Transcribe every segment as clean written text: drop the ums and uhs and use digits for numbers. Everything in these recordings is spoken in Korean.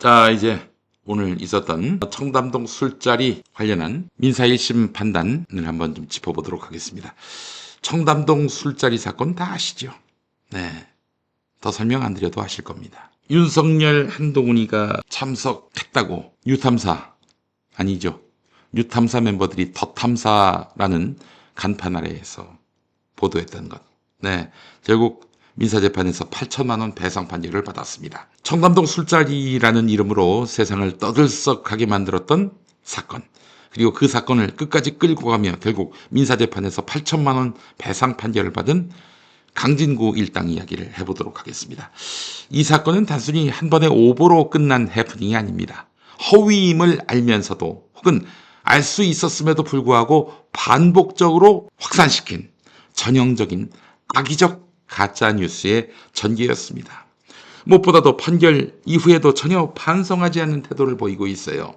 자, 이제 오늘 있었던 청담동 술자리 관련한 민사 1심 판단을 한번 좀 짚어보도록 하겠습니다. 청담동 술자리 사건 다 아시죠? 네. 더 설명 안 드려도 아실 겁니다. 윤석열, 한동훈이가 참석했다고 유탐사, 아니죠. 유탐사 멤버들이 더탐사라는 간판 아래에서 보도했던 것. 네. 결국 민사재판에서 8천만 원 배상 판결을 받았습니다. 청담동 술자리라는 이름으로 세상을 떠들썩하게 만들었던 사건. 그리고 그 사건을 끝까지 끌고 가며 결국 민사재판에서 8천만 원 배상 판결을 받은 강진구 일당 이야기를 해보도록 하겠습니다. 이 사건은 단순히 한 번의 오보로 끝난 해프닝이 아닙니다. 허위임을 알면서도 혹은 알 수 있었음에도 불구하고 반복적으로 확산시킨 전형적인 악의적 가짜뉴스의 전개였습니다. 무엇보다도 판결 이후에도 전혀 반성하지 않는 태도를 보이고 있어요.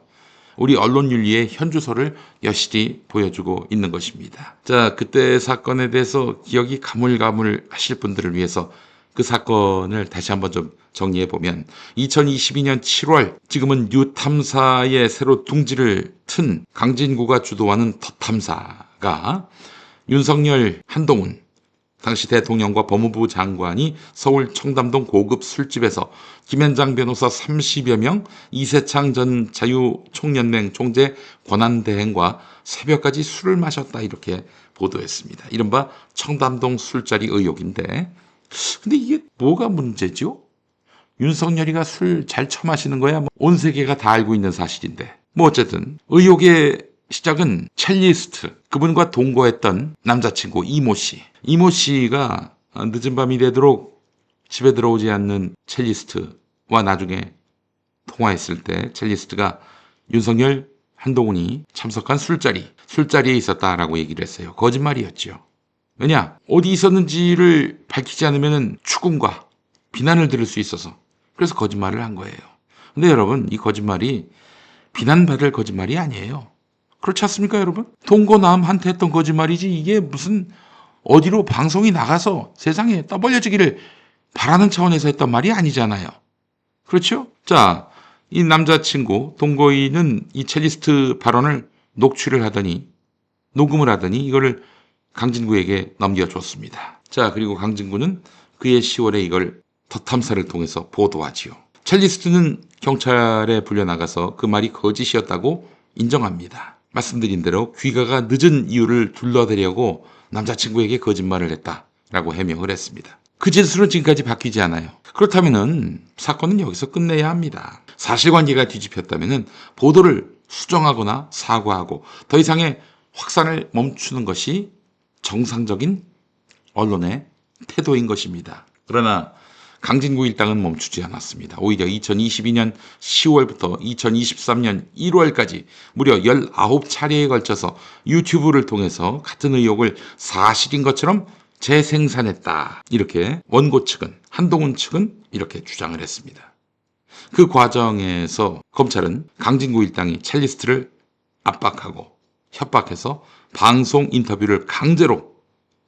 우리 언론윤리의 현주소를 여실히 보여주고 있는 것입니다. 자, 그때 사건에 대해서 기억이 가물가물 하실 분들을 위해서 그 사건을 다시 한번 좀 정리해보면 2022년 7월 지금은 유탐사에 새로 둥지를 튼 강진구가 주도하는 더탐사가 윤석열, 한동훈 당시 대통령과 법무부 장관이 서울 청담동 고급 술집에서 김현장 변호사 30여 명, 이세창 전 자유총연맹 총재 권한대행과 새벽까지 술을 마셨다 이렇게 보도했습니다. 이른바 청담동 술자리 의혹인데 근데 이게 뭐가 문제죠? 윤석열이가 술 잘 처마시는 거야 온 세계가 다 알고 있는 사실인데 어쨌든 의혹의 시작은 첼리스트, 그분과 동거했던 남자친구 이모 씨. 이모 씨가 늦은 밤이 되도록 집에 들어오지 않는 첼리스트와 나중에 통화했을 때 첼리스트가 윤석열, 한동훈이 참석한 술자리에 있었다라고 얘기를 했어요. 거짓말이었죠. 왜냐? 어디 있었는지를 밝히지 않으면 추궁과 비난을 들을 수 있어서 그래서 거짓말을 한 거예요. 근데 여러분, 이 거짓말이 비난받을 거짓말이 아니에요. 그렇지 않습니까, 여러분? 동거남한테 했던 거짓말이지 이게 무슨 어디로 방송이 나가서 세상에 떠벌려지기를 바라는 차원에서 했던 말이 아니잖아요. 그렇죠? 자, 이 남자친구 동거인은 이 첼리스트 발언을 녹음을 하더니 이거를 강진구에게 넘겨줬습니다. 자, 그리고 강진구는 그해 10월에 이걸 더탐사를 통해서 보도하지요. 첼리스트는 경찰에 불려나가서 그 말이 거짓이었다고 인정합니다. 말씀드린 대로 귀가가 늦은 이유를 둘러대려고 남자친구에게 거짓말을 했다라고 해명을 했습니다. 그 진술은 지금까지 바뀌지 않아요. 그렇다면 사건은 여기서 끝내야 합니다. 사실관계가 뒤집혔다면 보도를 수정하거나 사과하고 더 이상의 확산을 멈추는 것이 정상적인 언론의 태도인 것입니다. 그러나 강진구 일당은 멈추지 않았습니다. 오히려 2022년 10월부터 2023년 1월까지 무려 19차례에 걸쳐서 유튜브를 통해서 같은 의혹을 사실인 것처럼 재생산했다. 이렇게 원고 측은, 한동훈 측은 이렇게 주장을 했습니다. 그 과정에서 검찰은 강진구 일당이 첼리스트를 압박하고 협박해서 방송 인터뷰를 강제로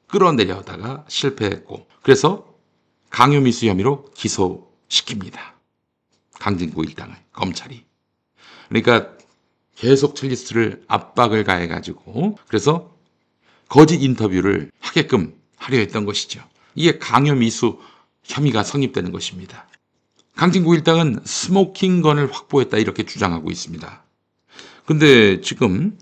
끌어내려다가 실패했고 그래서 강요미수 혐의로 기소시킵니다. 강진구 일당을 검찰이. 그러니까 계속 첼리스트를 압박을 가해가지고 그래서 거짓 인터뷰를 하게끔 하려 했던 것이죠. 이게 강요미수 혐의가 성립되는 것입니다. 강진구 일당은 스모킹건을 확보했다 이렇게 주장하고 있습니다. 근데 지금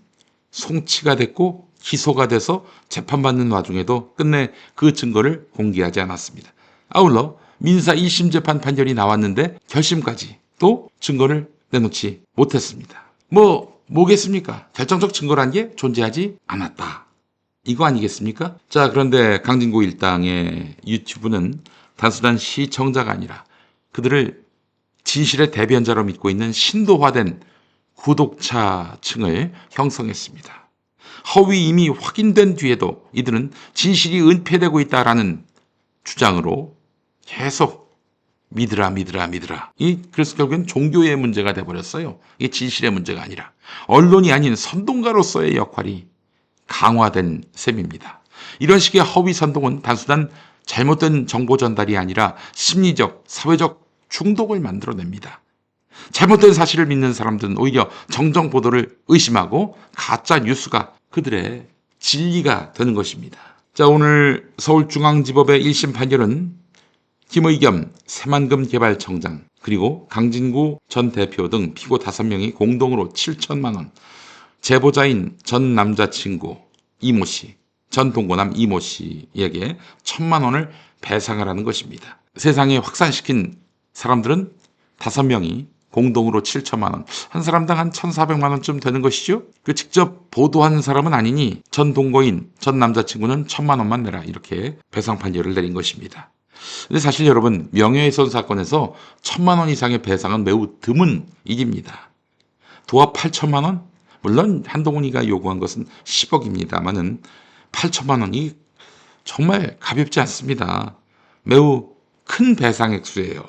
송치가 됐고 기소가 돼서 재판받는 와중에도 끝내 그 증거를 공개하지 않았습니다. 아울러 민사 1심 재판 판결이 나왔는데 결심까지 또 증거를 내놓지 못했습니다. 뭐겠습니까? 결정적 증거란 게 존재하지 않았다. 이거 아니겠습니까? 자, 그런데 강진구 일당의 유튜브는 단순한 시청자가 아니라 그들을 진실의 대변자로 믿고 있는 신도화된 구독자층을 형성했습니다. 허위임이 확인된 뒤에도 이들은 진실이 은폐되고 있다라는 주장으로 계속 믿으라. 그래서 결국엔 종교의 문제가 돼버렸어요. 이게 진실의 문제가 아니라 언론이 아닌 선동가로서의 역할이 강화된 셈입니다. 이런 식의 허위 선동은 단순한 잘못된 정보 전달이 아니라 심리적, 사회적 중독을 만들어냅니다. 잘못된 사실을 믿는 사람들은 오히려 정정 보도를 의심하고 가짜 뉴스가 그들의 진리가 되는 것입니다. 자, 오늘 서울중앙지법의 1심 판결은 김의겸 새만금 개발청장 그리고 강진구 전 대표 등 피고 5명이 공동으로 7천만 원, 제보자인 전 남자친구 이모 씨, 전 동거남 이모 씨에게 1,000만 원을 배상하라는 것입니다. 세상에 확산시킨 사람들은 5명이 공동으로 7천만 원, 한 사람당 한 1,400만 원쯤 되는 것이죠. 그 직접 보도하는 사람은 아니니 전 동거인, 전 남자친구는 1,000만 원만 내라 이렇게 배상 판결을 내린 것입니다. 근데 사실 여러분, 명예훼손 사건에서 1,000만 원 이상의 배상은 매우 드문 일입니다. 도합 8천만 원? 물론 한동훈이가 요구한 것은 10억입니다만은 8천만 원이 정말 가볍지 않습니다. 매우 큰 배상 액수예요.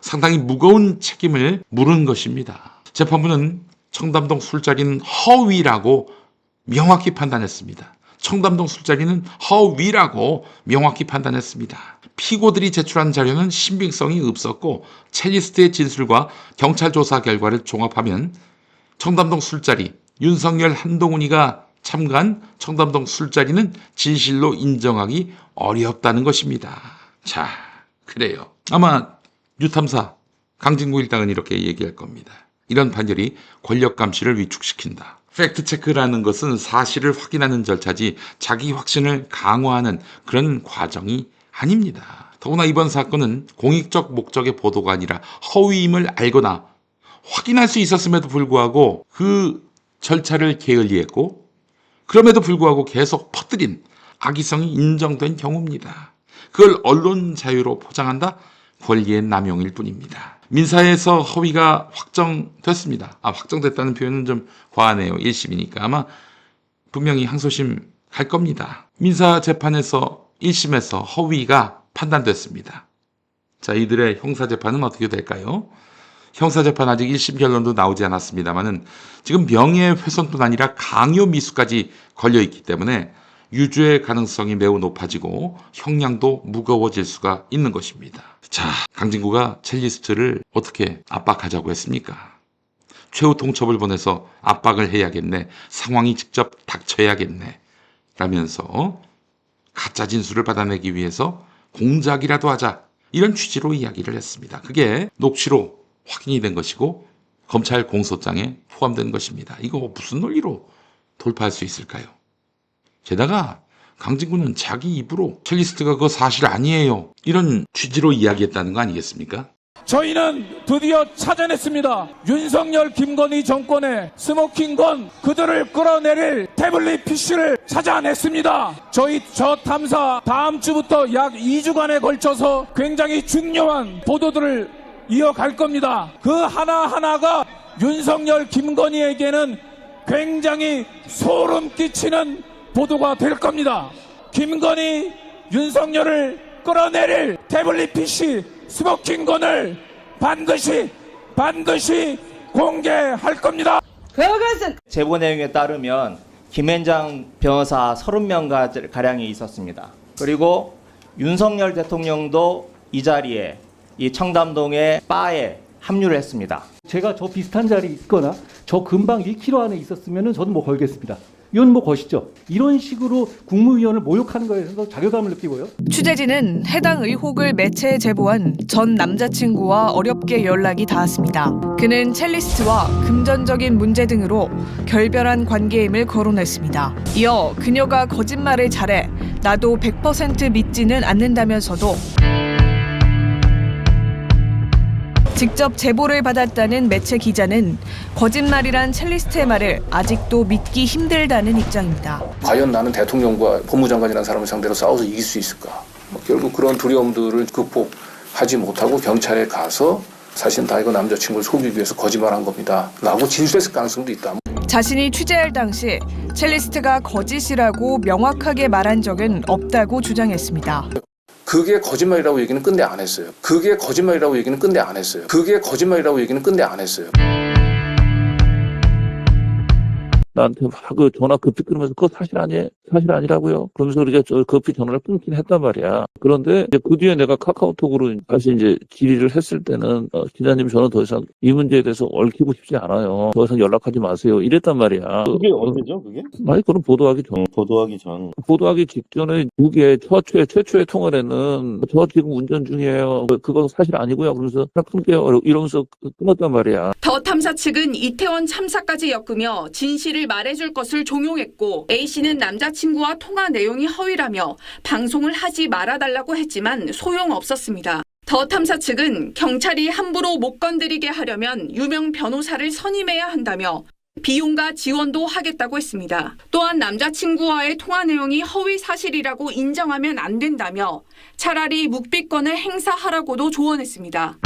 상당히 무거운 책임을 물은 것입니다. 재판부는 청담동 술자리는 허위라고 명확히 판단했습니다. 청담동 술자리는 허위라고 명확히 판단했습니다. 피고들이 제출한 자료는 신빙성이 없었고 첼리스트의 진술과 경찰 조사 결과를 종합하면 청담동 술자리, 윤석열 한동훈이가 참가한 청담동 술자리는 진실로 인정하기 어렵다는 것입니다. 자, 그래요. 아마 뉴탐사 강진구 일당은 이렇게 얘기할 겁니다. 이런 판결이 권력 감시를 위축시킨다. 팩트체크라는 것은 사실을 확인하는 절차지 자기 확신을 강화하는 그런 과정이 아닙니다. 더구나 이번 사건은 공익적 목적의 보도가 아니라 허위임을 알거나 확인할 수 있었음에도 불구하고 그 절차를 게을리했고 그럼에도 불구하고 계속 퍼뜨린 악의성이 인정된 경우입니다. 그걸 언론 자유로 포장한다? 권리의 남용일 뿐입니다. 민사에서 허위가 확정됐습니다. 확정됐다는 표현은 좀 과하네요. 1심이니까 아마 분명히 항소심 갈 겁니다. 민사재판에서 1심에서 허위가 판단됐습니다. 자, 이들의 형사재판은 어떻게 될까요? 형사재판 아직 1심 결론도 나오지 않았습니다만은 지금 명예훼손뿐 아니라 강요미수까지 걸려있기 때문에 유죄의 가능성이 매우 높아지고 형량도 무거워질 수가 있는 것입니다. 자, 강진구가 첼리스트를 어떻게 압박하자고 했습니까? 최후 통첩을 보내서 압박을 해야겠네. 상황이 직접 닥쳐야겠네. 라면서 가짜 진술을 받아내기 위해서 공작이라도 하자. 이런 취지로 이야기를 했습니다. 그게 녹취로 확인이 된 것이고 검찰 공소장에 포함된 것입니다. 이거 무슨 논리로 돌파할 수 있을까요? 게다가 강진구는 자기 입으로 첼리스트가 그거 사실 아니에요. 이런 취지로 이야기했다는 거 아니겠습니까? 저희는 드디어 찾아냈습니다. 윤석열 김건희 정권의 스모킹건 그들을 끌어내릴 태블릿 PC를 찾아냈습니다. 저 탐사 다음 주부터 약 2주간에 걸쳐서 굉장히 중요한 보도들을 이어갈 겁니다. 그 하나하나가 윤석열 김건희에게는 굉장히 소름 끼치는 보도가 될 겁니다. 김건희, 윤석열을 끌어내릴 태블릿 PC 스모킹건을 반드시 공개할 겁니다. 그것은 제보 내용에 따르면 김앤장 변호사 30명가량이 있었습니다. 그리고 윤석열 대통령도 이 자리에 이 청담동의 바에 합류를 했습니다. 제가 저 비슷한 자리에 있거나 저 근방 1km 안에 있었으면 저는 뭐 걸겠습니다. 이건 뭐 것이죠. 이런 식으로 국무위원을 모욕하는 거에 대해서 자괴감을 느끼고요. 취재진은 해당 의혹을 매체에 제보한 전 남자친구와 어렵게 연락이 닿았습니다. 그는 첼리스트와 금전적인 문제 등으로 결별한 관계임을 거론했습니다. 이어 그녀가 거짓말을 잘해 나도 100% 믿지는 않는다면서도 직접 제보를 받았다는 매체 기자는 거짓말이란 첼리스트의 말을 아직도 믿기 힘들다는 입장입니다. 과연 나는 대통령과 법무장관이라는 사람을 상대로 싸워서 이길 수 있을까? 결국 그런 두려움들을 극복하지 못하고 경찰에 가서 사실 다 이거 남자친구를 속이기 위해서 거짓말한 겁니다. 라고 진술했을 가능성도 있다. 자신이 취재할 당시 첼리스트가 거짓이라고 명확하게 말한 적은 없다고 주장했습니다. 그게 거짓말이라고 얘기는 끝내 안 했어요. 그게 거짓말이라고 얘기는 끝내 안 했어요. 나한테 막 그 전화 급히 끊으면서 그거 사실 아니에요? 사실 아니라고요? 그러면서 우리가 저 급히 전화를 끊긴 했단 말이야. 그런데 이제 그 뒤에 내가 카카오톡으로 다시 이제 질의를 했을 때는 기자님 저는 더 이상 이 문제에 대해서 얽히고 싶지 않아요. 더 이상 연락하지 마세요. 이랬단 말이야. 그게 언제죠, 그게? 아니, 그럼 보도하기 전. 보도하기 전. 보도하기 직전에 국에 최초의 통화에는 저 지금 운전 중이에요. 그거 사실 아니고요. 그러면서 끊게요. 이러면서 끊었단 말이야. 더 탐사 측은 이태원 참사까지 엮으며 진실을 말해줄 것을 종용했고 A씨는 남자친구와 통화 내용이 허위라며 방송을 하지 말아달라고 했지만 소용없었습니다. 더 탐사 측은 경찰이 함부로 못 건드리게 하려면 유명 변호사를 선임해야 한다며 비용과 지원도 하겠다고 했습니다. 또한 남자친구와의 통화 내용이 허위 사실이라고 인정하면 안 된다며 차라리 묵비권을 행사하라고도 조언했습니다.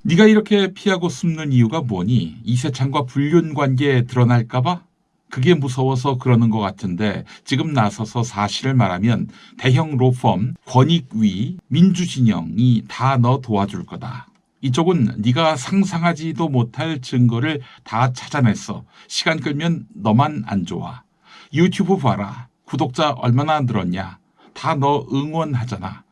네가 이렇게 피하고 숨는 이유가 뭐니? 이세창과 불륜 관계 드러날까봐? 그게 무서워서 그러는 것 같은데 지금 나서서 사실을 말하면 대형 로펌, 권익위, 민주진영이 다 너 도와줄 거다. 이쪽은 네가 상상하지도 못할 증거를 다 찾아냈어. 시간 끌면 너만 안 좋아. 유튜브 봐라. 구독자 얼마나 늘었냐. 다 너 응원하잖아.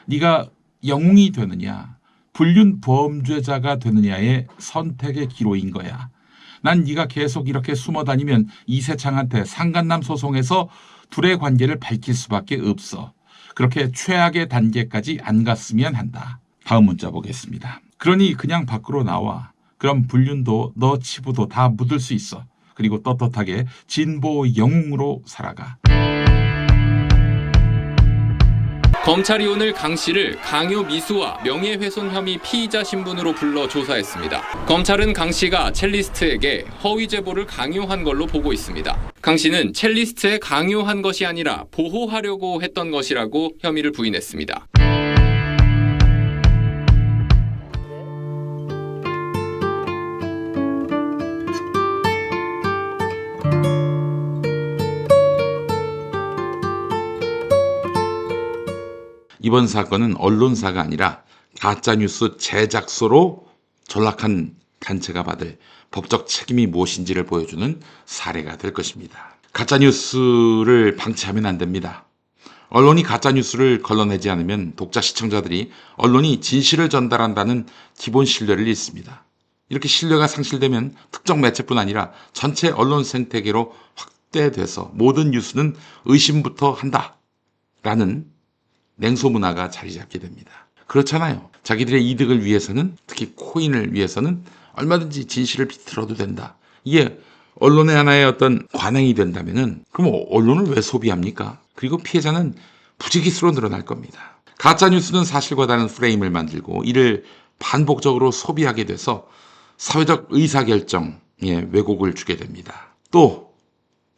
네가 영웅이 되느냐. 불륜 범죄자가 되느냐의 선택의 기로인 거야. 난 네가 계속 이렇게 숨어 다니면 이세창한테 상간남 소송에서 둘의 관계를 밝힐 수밖에 없어. 그렇게 최악의 단계까지 안 갔으면 한다. 다음 문자 보겠습니다. 그러니 그냥 밖으로 나와. 그럼 불륜도 너 치부도 다 묻을 수 있어. 그리고 떳떳하게 진보 영웅으로 살아가. 검찰이 오늘 강 씨를 강요 미수와 명예훼손 혐의 피의자 신분으로 불러 조사했습니다. 검찰은 강 씨가 첼리스트에게 허위 제보를 강요한 걸로 보고 있습니다. 강 씨는 첼리스트에 강요한 것이 아니라 보호하려고 했던 것이라고 혐의를 부인했습니다. 이번 사건은 언론사가 아니라 가짜뉴스 제작소로 전락한 단체가 받을 법적 책임이 무엇인지를 보여주는 사례가 될 것입니다. 가짜뉴스를 방치하면 안 됩니다. 언론이 가짜뉴스를 걸러내지 않으면 독자 시청자들이 언론이 진실을 전달한다는 기본 신뢰를 잃습니다. 이렇게 신뢰가 상실되면 특정 매체뿐 아니라 전체 언론 생태계로 확대돼서 모든 뉴스는 의심부터 한다라는 냉소 문화가 자리 잡게 됩니다. 그렇잖아요. 자기들의 이득을 위해서는, 특히 코인을 위해서는 얼마든지 진실을 비틀어도 된다. 이게 언론의 하나의 어떤 관행이 된다면은 그럼 언론을 왜 소비합니까? 그리고 피해자는 부지기수로 늘어날 겁니다. 가짜뉴스는 사실과 다른 프레임을 만들고 이를 반복적으로 소비하게 돼서 사회적 의사결정에 왜곡을 주게 됩니다. 또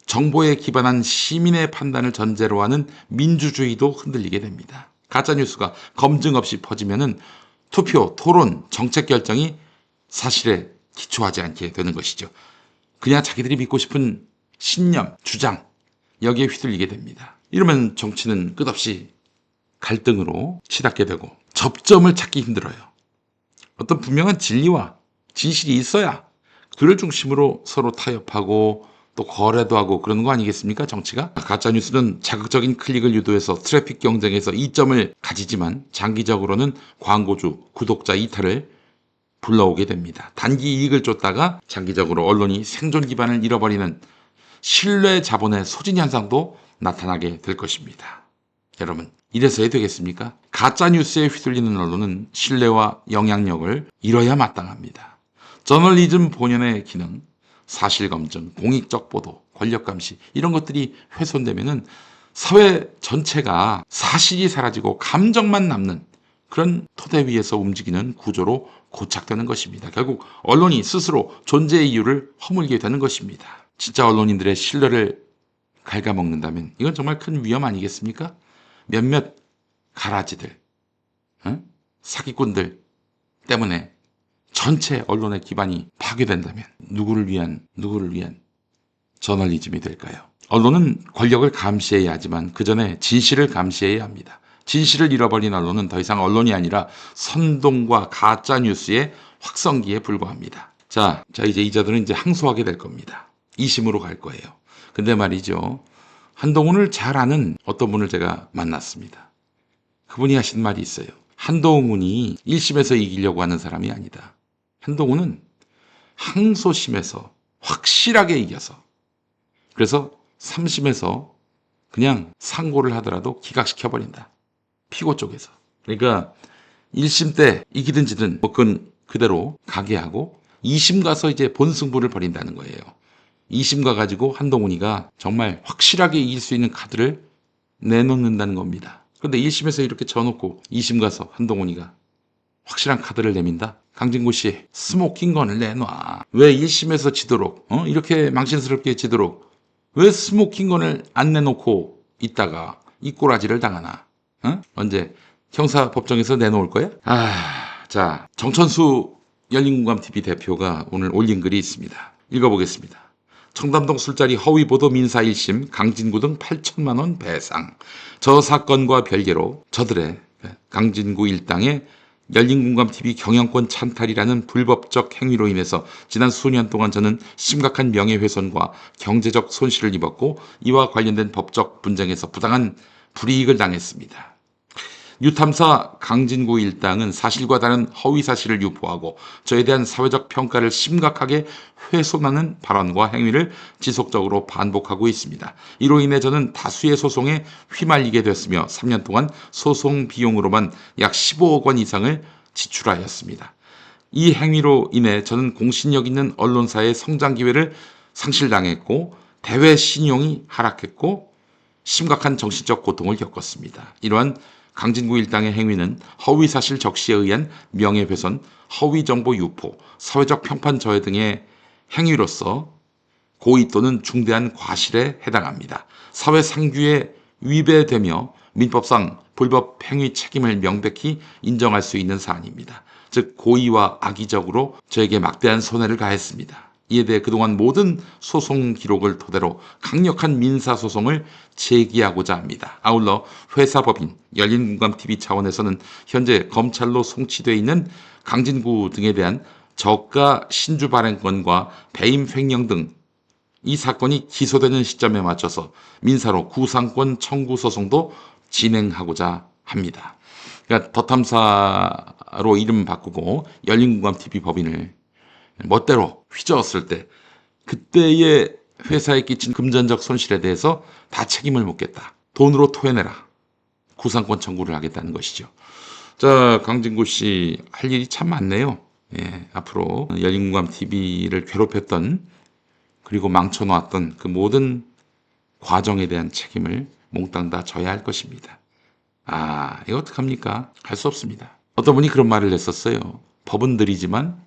정보에 기반한 시민의 판단을 전제로 하는 민주주의도 흔들리게 됩니다. 가짜뉴스가 검증 없이 퍼지면은 투표, 토론, 정책 결정이 사실에 기초하지 않게 되는 것이죠. 그냥 자기들이 믿고 싶은 신념, 주장, 여기에 휘둘리게 됩니다. 이러면 정치는 끝없이 갈등으로 치닫게 되고 접점을 찾기 힘들어요. 어떤 분명한 진리와 진실이 있어야 그를 중심으로 서로 타협하고 또 거래도 하고 그러는 거 아니겠습니까? 정치가? 가짜뉴스는 자극적인 클릭을 유도해서 트래픽 경쟁에서 이점을 가지지만 장기적으로는 광고주, 구독자 이탈을 불러오게 됩니다. 단기 이익을 쫓다가 장기적으로 언론이 생존 기반을 잃어버리는 신뢰 자본의 소진 현상도 나타나게 될 것입니다. 여러분, 이래서야 되겠습니까? 가짜뉴스에 휘둘리는 언론은 신뢰와 영향력을 잃어야 마땅합니다. 저널리즘 본연의 기능, 사실검증, 공익적 보도, 권력감시 이런 것들이 훼손되면은 사회 전체가 사실이 사라지고 감정만 남는 그런 토대 위에서 움직이는 구조로 고착되는 것입니다. 결국 언론이 스스로 존재의 이유를 허물게 되는 것입니다. 진짜 언론인들의 신뢰를 갉아먹는다면 이건 정말 큰 위험 아니겠습니까? 몇몇 가라지들, 사기꾼들 때문에 전체 언론의 기반이 파괴된다면 누구를 위한 저널리즘이 될까요? 언론은 권력을 감시해야 하지만 그 전에 진실을 감시해야 합니다. 진실을 잃어버린 언론은 더 이상 언론이 아니라 선동과 가짜뉴스의 확성기에 불과합니다. 자, 이제 이자들은 이제 항소하게 될 겁니다. 2심으로 갈 거예요. 근데 말이죠. 한동훈을 잘 아는 어떤 분을 제가 만났습니다. 그분이 하신 말이 있어요. 한동훈이 1심에서 이기려고 하는 사람이 아니다. 한동훈은 항소심에서 확실하게 이겨서, 그래서 3심에서 그냥 상고를 하더라도 기각시켜버린다. 피고 쪽에서. 그러니까 1심 때 이기든 지든 그건 그대로 가게 하고 2심 가서 이제 본승부를 벌인다는 거예요. 2심 가가지고 한동훈이가 정말 확실하게 이길 수 있는 카드를 내놓는다는 겁니다. 그런데 1심에서 이렇게 져놓고 2심 가서 한동훈이가 확실한 카드를 내민다? 강진구 씨, 스모킹건을 내놔. 왜 1심에서 지도록, 이렇게 망신스럽게 지도록 왜 스모킹건을 안 내놓고 있다가 이 꼬라지를 당하나? 언제 형사법정에서 내놓을 거야? 자, 정천수 열린공감TV 대표가 오늘 올린 글이 있습니다. 읽어보겠습니다. 청담동 술자리 허위 보도 민사 1심 강진구 등 8천만 원 배상. 저 사건과 별개로 저들의 강진구 일당의 열린공감TV 경영권 찬탈이라는 불법적 행위로 인해서 지난 수년 동안 저는 심각한 명예훼손과 경제적 손실을 입었고 이와 관련된 법적 분쟁에서 부당한 불이익을 당했습니다. 뉴탐사 강진구 일당은 사실과 다른 허위 사실을 유포하고 저에 대한 사회적 평가를 심각하게 훼손하는 발언과 행위를 지속적으로 반복하고 있습니다. 이로 인해 저는 다수의 소송에 휘말리게 됐으며 3년 동안 소송 비용으로만 약 15억 원 이상을 지출하였습니다. 이 행위로 인해 저는 공신력 있는 언론사의 성장 기회를 상실당했고 대외 신용이 하락했고 심각한 정신적 고통을 겪었습니다. 이러한 강진구 일당의 행위는 허위사실 적시에 의한 명예훼손, 허위정보 유포, 사회적 평판 저해 등의 행위로서 고의 또는 중대한 과실에 해당합니다. 사회상규에 위배되며 민법상 불법 행위 책임을 명백히 인정할 수 있는 사안입니다. 즉 고의와 악의적으로 저에게 막대한 손해를 가했습니다. 이에 대해 그동안 모든 소송 기록을 토대로 강력한 민사소송을 제기하고자 합니다. 아울러 회사법인 열린공감TV 차원에서는 현재 검찰로 송치되어 있는 강진구 등에 대한 저가 신주 발행권과 배임 횡령 등 이 사건이 기소되는 시점에 맞춰서 민사로 구상권 청구 소송도 진행하고자 합니다. 그러니까 더탐사로 이름 바꾸고 열린공감TV 법인을 멋대로 휘저었을 때 그때의 회사에 끼친 금전적 손실에 대해서 다 책임을 묻겠다. 돈으로 토해내라. 구상권 청구를 하겠다는 것이죠. 자, 강진구 씨 할 일이 참 많네요. 예, 앞으로 열린공감TV를 괴롭혔던 그리고 망쳐놓았던 그 모든 과정에 대한 책임을 몽땅 다 져야 할 것입니다. 이거 어떡합니까? 할 수 없습니다. 어떤 분이 그런 말을 했었어요. 법은 느리지만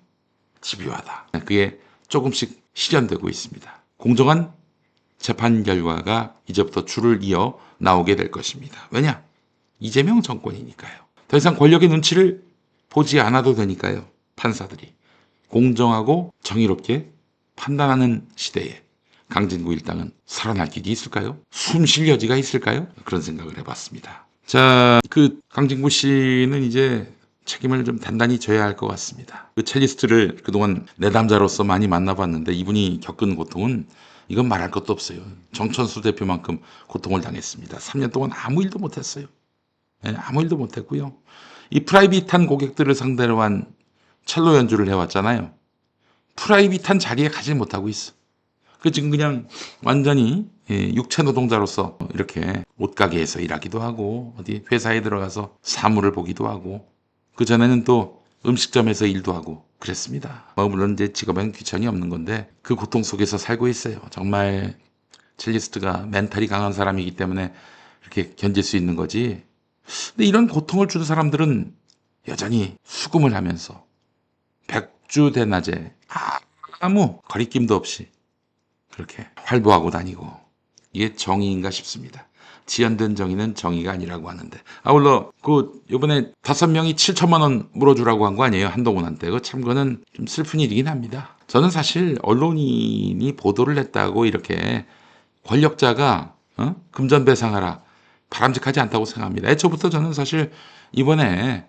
집요하다. 그게 조금씩 실현되고 있습니다. 공정한 재판 결과가 이제부터 줄을 이어 나오게 될 것입니다. 왜냐? 이재명 정권이니까요. 더 이상 권력의 눈치를 보지 않아도 되니까요. 판사들이 공정하고 정의롭게 판단하는 시대에 강진구 일당은 살아날 길이 있을까요? 숨 쉴 여지가 있을까요? 그런 생각을 해봤습니다. 자, 그 강진구 씨는 이제 책임을 좀 단단히 져야 할 것 같습니다. 그 첼리스트를 그동안 내담자로서 많이 만나봤는데 이분이 겪은 고통은 이건 말할 것도 없어요. 정천수 대표만큼 고통을 당했습니다. 3년 동안 아무 일도 못했어요. 네, 아무 일도 못했고요. 이 프라이빗한 고객들을 상대로 한 첼로 연주를 해왔잖아요. 프라이빗한 자리에 가지 못하고 있어. 그 지금 그냥 완전히 육체 노동자로서 이렇게 옷가게에서 일하기도 하고 어디 회사에 들어가서 사무를 보기도 하고 그 전에는 또 음식점에서 일도 하고 그랬습니다. 물론 이제 직업엔 귀천이 없는 건데 그 고통 속에서 살고 있어요. 정말 첼리스트가 멘탈이 강한 사람이기 때문에 이렇게 견딜 수 있는 거지. 근데 이런 고통을 주는 사람들은 여전히 수금을 하면서 백주대낮에 아무 거리낌도 없이 그렇게 활보하고 다니고 이게 정의인가 싶습니다. 지연된 정의는 정의가 아니라고 하는데 아울러 요번에 5명이 7천만 원 물어주라고 한 거 아니에요. 한동훈한테. 그거는 좀 슬픈 일이긴 합니다. 저는 사실 언론인이 보도를 했다고 이렇게 권력자가 금전배상하라 바람직하지 않다고 생각합니다. 애초부터 저는 사실 이번에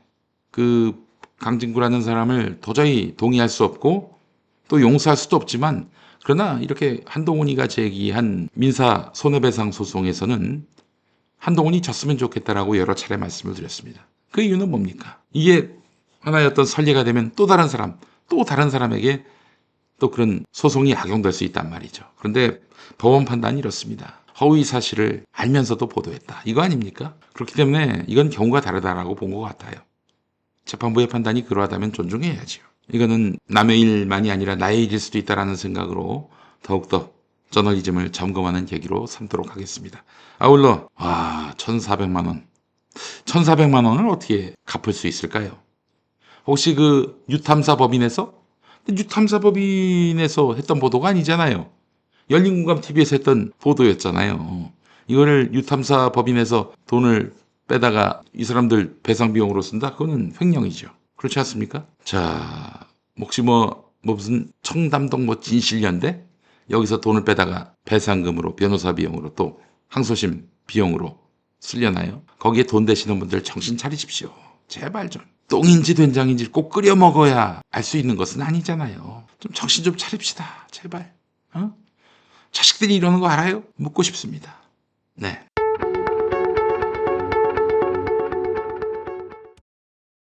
그 강진구라는 사람을 도저히 동의할 수 없고 또 용서할 수도 없지만 그러나 이렇게 한동훈이가 제기한 민사 손해배상 소송에서는 한동훈이 졌으면 좋겠다라고 여러 차례 말씀을 드렸습니다. 그 이유는 뭡니까? 이게 하나의 어떤 선례가 되면 또 다른 사람에게 또 그런 소송이 악용될 수 있단 말이죠. 그런데 법원 판단이 이렇습니다. 허위 사실을 알면서도 보도했다. 이거 아닙니까? 그렇기 때문에 이건 경우가 다르다라고 본 것 같아요. 재판부의 판단이 그러하다면 존중해야죠. 이거는 남의 일만이 아니라 나의 일일 수도 있다라는 생각으로 더욱더 저널리즘을 점검하는 계기로 삼도록 하겠습니다. 아울러 1,400만 원. 1,400만 원을 어떻게 갚을 수 있을까요? 혹시 그 유탐사법인에서 했던 보도가 아니잖아요. 열린공감TV에서 했던 보도였잖아요. 이거를 유탐사법인에서 돈을 빼다가 이 사람들 배상 비용으로 쓴다? 그거는 횡령이죠. 그렇지 않습니까? 자, 혹시 무슨 청담동 진실연대? 여기서 돈을 빼다가 배상금으로 변호사 비용으로 또 항소심 비용으로 쓰려나요? 거기에 돈 되시는 분들 정신 차리십시오. 제발 좀. 똥인지 된장인지 꼭 끓여 먹어야 알 수 있는 것은 아니잖아요. 좀 정신 좀 차립시다. 제발. 자식들이 이러는 거 알아요? 묻고 싶습니다. 네.